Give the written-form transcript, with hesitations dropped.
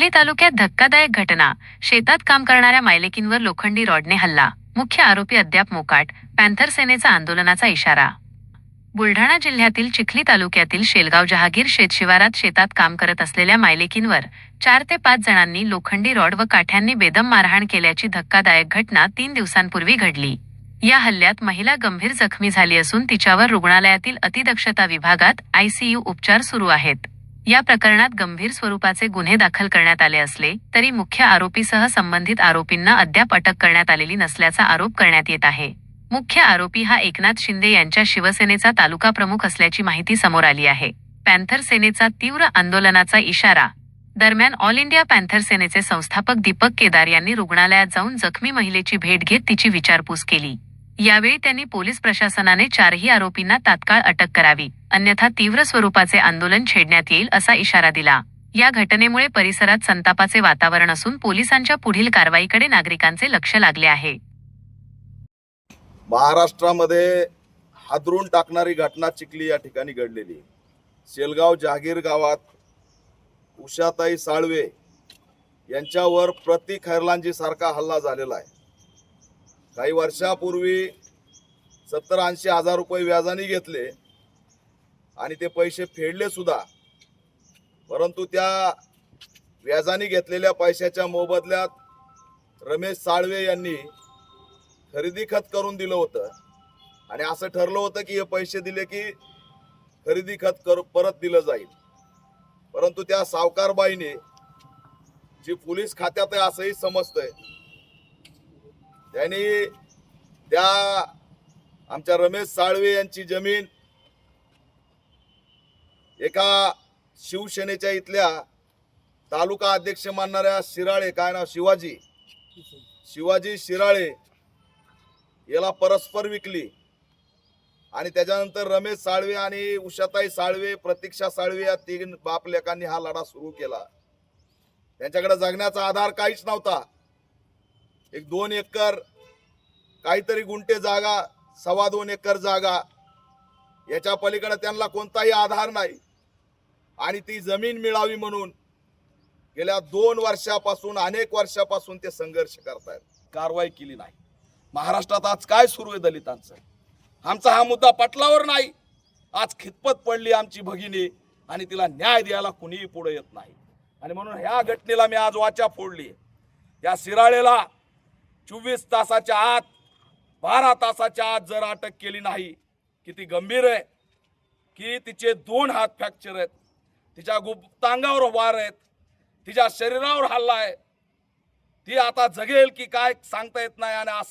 चिखली तालुक्यात धक्कादायक घटना। शेतात काम करणाऱ्या मायलेकींवर लोखंडी रॉडने हल्ला, मुख्य आरोपी अद्याप मोकाट। पॅन्थर सेनेचा आंदोलनाचा इशारा। बुलढाणा जिल्ह्यातील चिखली तालुक्यातील शेलगाव जहागीर शेतशिवारात शेतात काम करत असलेल्या मायलेकींवर 4 ते 5 जणांनी लोखंडी रॉड व काठ्यांनी बेदम मारहाण केल्याची धक्कादायक घटना 3 दिवसांपूर्वी घडली। या हल्ल्यात महिला गंभीर जखमी झाली असून तिच्यावर रुग्णालयातील अतिदक्षता विभागात ICU उपचार सुरू आहेत। या प्रकरणात गंभीर स्वरूपाचे गुन्हे दाखल करण्यात आले असले तरी मुख्य आरोपीसह संबंधित आरोपींना अद्याप अटक करण्यात आलेली नसल्याचा आरोप करण्यात येत आहे। मुख्य आरोपी हा एकनाथ शिंदे यांच्या शिवसेनेचा तालुका प्रमुख असल्याची माहिती समोर आली आहे। पॅन्थर सेनेचा तीव्र आंदोलनाचा इशारा। दरम्यान ऑल इंडिया पॅन्थर सेनेचे संस्थापक दीपक केदार यांनी रुग्णालयात जाऊन जखमी महिलेची भेट घेत तिची विचारपूस केली। यावेळी त्यांनी पोलीस प्रशासनाने 4ही आरोपींना तात्काळ अटक करावी, अन्यथा तीव्र स्वरूपाचे आंदोलन छेडण्यात येईल असा इशारा दिला। या घटनेमुळे परिसरात संतापाचे वातावरण असून पोलिसांच्या पुढील कारवाईकडे नागरिकांचे लक्ष लागले आहे। महाराष्ट्रामध्ये हादरून टाकणारी घटना चिखली या ठिकाणी घडलेली। शेलगाव जहागीर गावात उषाताई साळवे यांच्यावर प्रति खैरलांजी सारखा हल्ला झालेला आहे। काही वर्षापूर्वी 70-80 हजार रुपये व्याजाने घेतले आणि ते पैसे फेडले सुद्धा, परंतु त्या व्याजाने घेतलेल्या पैशाच्या मोबदल्यात रमेश साळवे यांनी खरेदी खत करून दिलं होतं आणि असं ठरलं होतं की हे पैसे दिले की खरेदी खत परत दिलं जाईल। परंतु त्या सावकारबाईने, जी पोलीस खात्यात आहे असंही समजतंय, त्यांनी त्या आमच्या रमेश साळवे यांची जमीन एका शिवसेनेच्या इथल्या तालुका अध्यक्ष मानणाऱ्या शिराळे, काय नाव, शिवाजी शिराळे याला परस्पर विकली आणि त्याच्यानंतर रमेश साळवे आणि उषाताई साळवे, प्रतीक्षा साळवे या 3 बाप लेकांनी हा लढा सुरू केला। त्यांच्याकडे जगण्याचा आधार काहीच नव्हता। एक 2 एकर काहीतरी गुंठे जागा, 2.25 एकर जागा, याच्या पलीकडे त्यांना कोणताही आधार नाही आणि ती जमीन मिळावी म्हणून गेल्या 2 वर्षापासून, अनेक वर्षापासून ते संघर्ष करतायत। कारवाई केली नाही। महाराष्ट्रात आज काय सुरू आहे दलितांचं? आमचा हा मुद्दा पटलावर नाही। आज खितपत पडली आमची भगिनी आणि तिला न्याय द्यायला कुणीही पुढे येत नाही आणि म्हणून ह्या घटनेला मी आज वाचा फोडली। या शिराळेला 24 तासाच्या आत, 12 तासाच्या आत जर अटक केली नाही, किती गंभीर आहे की तिचे 2 हात फ्रॅक्चर आहेत, तिच्या गुप्तांगावर वार आहेत, तिच्या शरीरावर हल्ला आहे, ती आता जगेल की काय सांगता येत नाही आणि